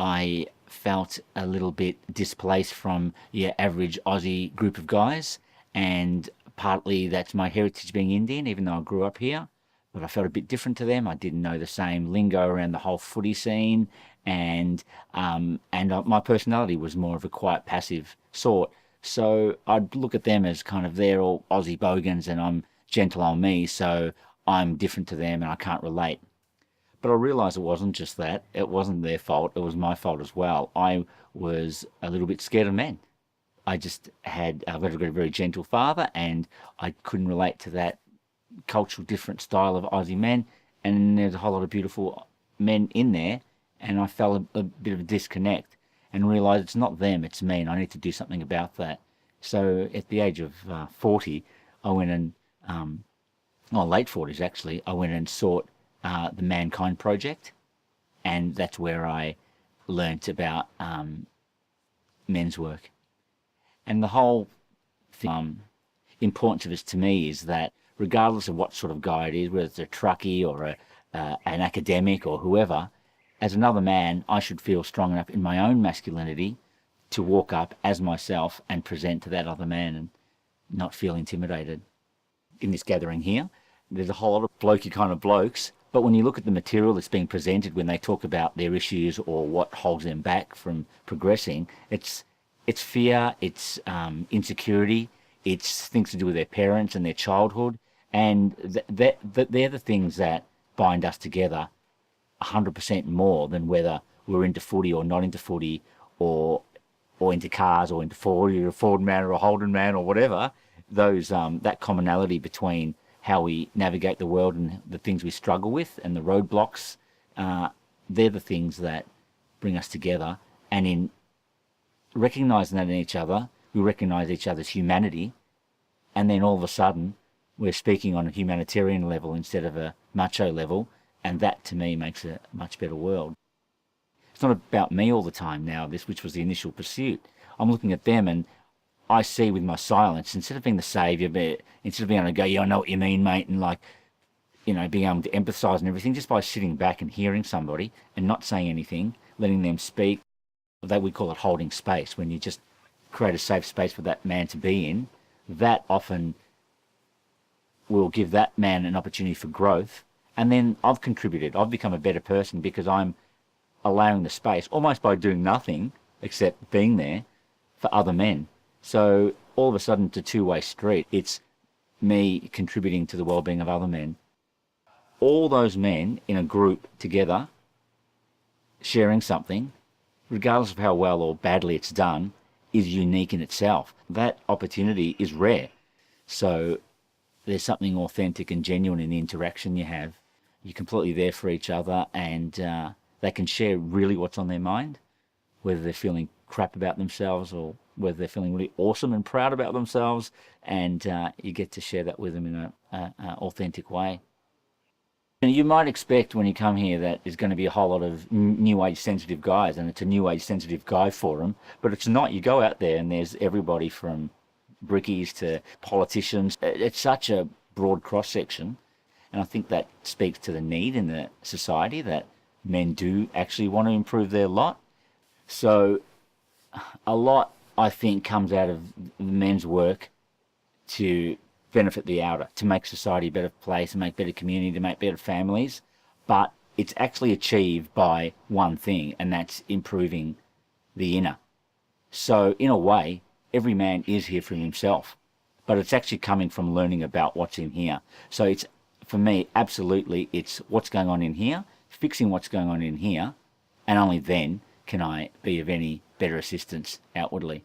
I felt a little bit displaced from your average Aussie group of guys, and partly that's my heritage being Indian, even though I grew up here. But I felt a bit different to them. I didn't know the same lingo around the whole footy scene, and my personality was more of a quiet, passive sort. So I'd look at them as kind of they're all Aussie bogans, and I'm gentle on me, so I'm different to them, and I can't relate. But I realised it wasn't just that. It wasn't their fault. It was my fault as well. I was a little bit scared of men. I've got a very gentle father, and I couldn't relate to that cultural different style of Aussie men. And there's a whole lot of beautiful men in there, and I felt a bit of a disconnect and realised it's not them, it's me, and I need to do something about that. So at the age of 40, I went and, late 40s actually, I went and sought the Mankind Project, and that's where I learnt about men's work. And the whole thing, importance of this to me is that regardless of what sort of guy it is, whether it's a truckie or an academic or whoever, as another man, I should feel strong enough in my own masculinity to walk up as myself and present to that other man and not feel intimidated. In this gathering here, there's a whole lot of blokey kind of blokes, but when you look at the material that's being presented when they talk about their issues or what holds them back from progressing, it's fear, it's insecurity, it's things to do with their parents and their childhood, and they're the things that bind us together 100% more than whether we're into footy or not into footy, or into cars or into Ford, you're a Ford man or a Holden man or whatever. Those that commonality between how we navigate the world and the things we struggle with and the roadblocks, they're the things that bring us together. And in recognizing that in each other, we recognize each other's humanity, and then all of a sudden we're speaking on a humanitarian level instead of a macho level, and that to me makes a much better world. It's not about me all the time now, which was the initial pursuit. I'm looking at them, and I see with my silence, instead of being the saviour, instead of being able to go, yeah, I know what you mean, mate, and being able to empathise and everything, just by sitting back and hearing somebody and not saying anything, letting them speak, that we call it holding space, when you just create a safe space for that man to be in, that often will give that man an opportunity for growth. And then I've contributed. I've become a better person because I'm allowing the space, almost by doing nothing except being there, for other men. So all of a sudden it's a two-way street. It's me contributing to the well-being of other men. All those men in a group together, sharing something, regardless of how well or badly it's done, is unique in itself. That opportunity is rare. So there's something authentic and genuine in the interaction you have. You're completely there for each other, and they can share really what's on their mind, whether they're feeling crap about themselves or whether they're feeling really awesome and proud about themselves, and you get to share that with them in an authentic way. And you might expect when you come here that there's going to be a whole lot of new age sensitive guys, and it's a new age sensitive guy forum, but it's not. You go out there and there's everybody from brickies to politicians. It's such a broad cross section, and I think that speaks to the need in the society that men do actually want to improve their lot. So a lot, I think, comes out of men's work to benefit the outer, to make society a better place, to make better community, to make better families. But it's actually achieved by one thing, and that's improving the inner. So in a way, every man is here for himself, but it's actually coming from learning about what's in here. So it's, for me, absolutely, it's what's going on in here, fixing what's going on in here, and only then can I be of any better assistance outwardly.